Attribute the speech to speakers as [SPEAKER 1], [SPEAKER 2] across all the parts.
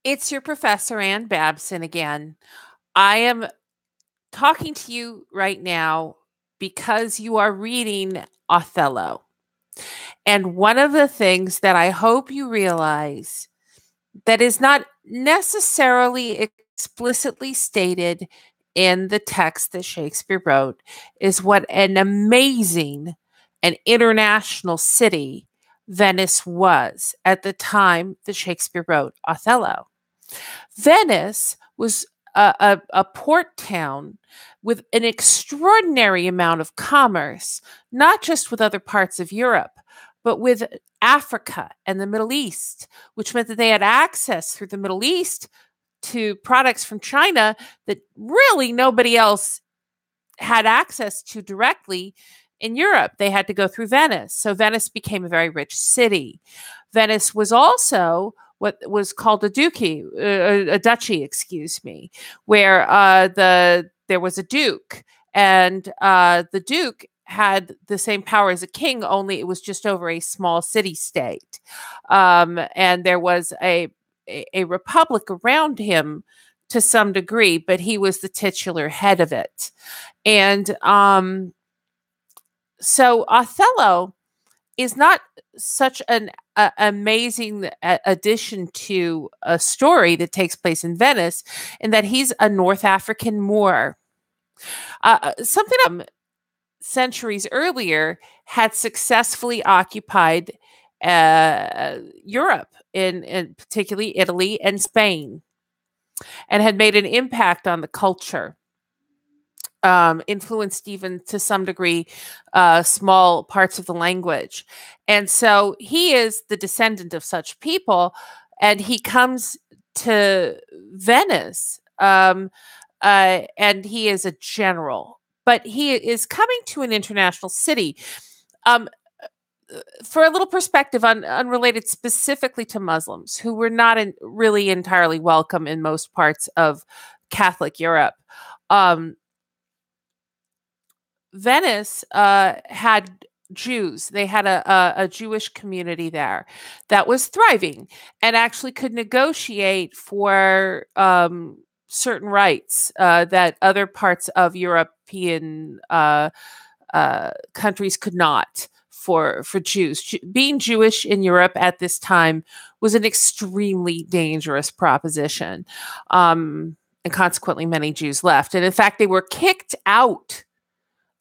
[SPEAKER 1] It's your Professor Ann Babson again. I am talking to you right now because you are reading Othello. And one of the things that I hope you realize that is not necessarily explicitly stated in the text that Shakespeare wrote is what an amazing and international city Venice was at the time that Shakespeare wrote Othello. Venice was a port town with an extraordinary amount of commerce, not just with other parts of Europe, but with Africa and the Middle East, which meant that they had access through the Middle East to products from China that really nobody else had access to directly in Europe. They had to go through Venice. So Venice became a very rich city. Venice was also what was called a duchy, excuse me, where there was a duke, and the duke had the same power as a king, only it was just over a small city state, and there was a republic around him to some degree, but he was the titular head of it, and so Othello is not such an amazing addition to a story that takes place in Venice, in that he's a North African Moor. Something centuries earlier had successfully occupied Europe, in particularly Italy and Spain, and had made an impact on the culture. Influenced even to some degree small parts of the language. And so he is the descendant of such people, and he comes to Venice, and he is a general, but he is coming to an international city. For a little perspective, unrelated specifically to Muslims, who were not really entirely welcome in most parts of Catholic Europe. Venice had Jews. They had a Jewish community there that was thriving and actually could negotiate for certain rights that other parts of European countries could not. For Jews, being Jewish in Europe at this time was an extremely dangerous proposition, and consequently, many Jews left. And in fact, they were kicked out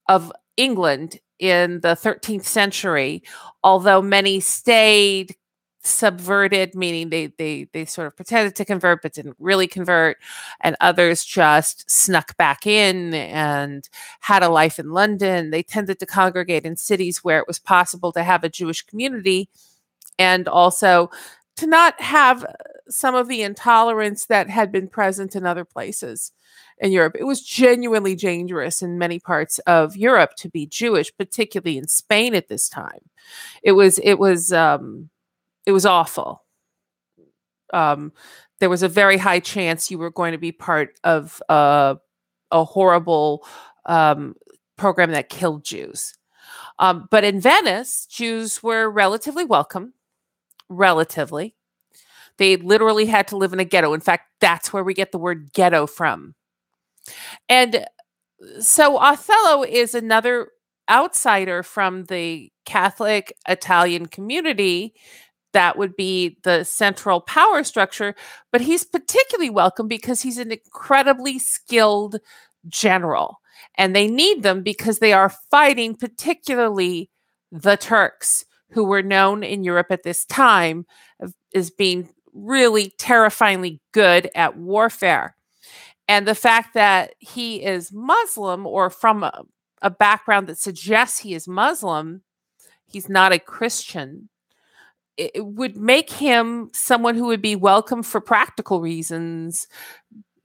[SPEAKER 1] of England in the 13th century, although many stayed subverted, meaning they sort of pretended to convert but didn't really convert, and others just snuck back in and had a life in London. They tended to congregate in cities where it was possible to have a Jewish community, and also to not have some of the intolerance that had been present in other places in Europe. It was genuinely dangerous in many parts of Europe to be Jewish, particularly in Spain at this time. It was awful. There was a very high chance you were going to be part of a horrible program that killed Jews. But in Venice, Jews were relatively welcome. Relatively. They literally had to live in a ghetto. In fact, that's where we get the word ghetto from. And so Othello is another outsider from the Catholic Italian community that would be the central power structure, but he's particularly welcome because he's an incredibly skilled general, and they need them because they are fighting particularly the Turks, who were known in Europe at this time as being really terrifyingly good at warfare. And the fact that he is Muslim, or from a background that suggests he is Muslim, he's not a Christian, it would make him someone who would be welcome for practical reasons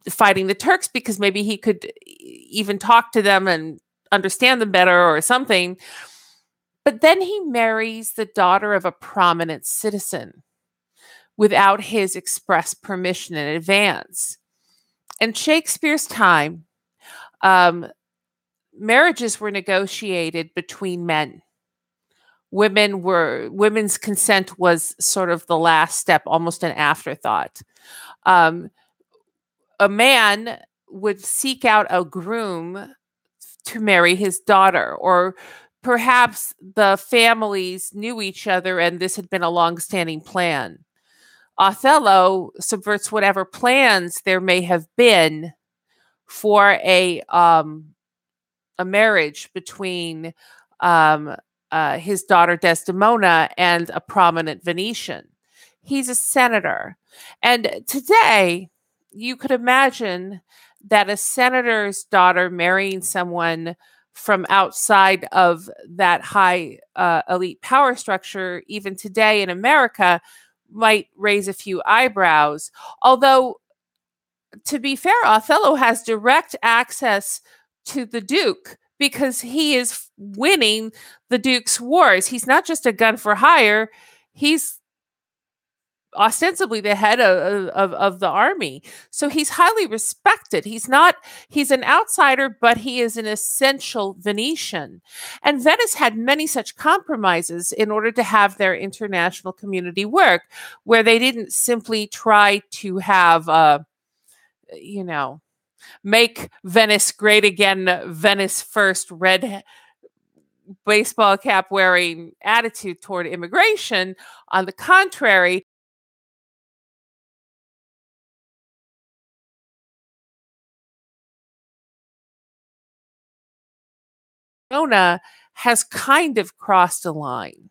[SPEAKER 1] fighting the Turks, because maybe he could even talk to them and understand them better or something. But then he marries the daughter of a prominent citizen without his express permission in advance. In Shakespeare's time, marriages were negotiated between men, women's consent was sort of the last step, almost an afterthought. Um, a man would seek out a groom to marry his daughter, or perhaps the families knew each other and this had been a long-standing plan. Othello subverts whatever plans there may have been for a marriage between um, his daughter Desdemona and a prominent Venetian. He's a senator. And today, you could imagine that a senator's daughter marrying someone from outside of that high elite power structure, even today in America, might raise a few eyebrows. Although, to be fair, Othello has direct access to the Duke because he is winning the Duke's wars. He's not just a gun for hire, he's ostensibly the head of the army. So he's highly respected. He's an outsider, but he is an essential Venetian. And Venice had many such compromises in order to have their international community work, where they didn't simply try to have you know, make Venice great again, Venice first red baseball cap wearing attitude toward immigration. On the contrary, Nona has kind of crossed a line.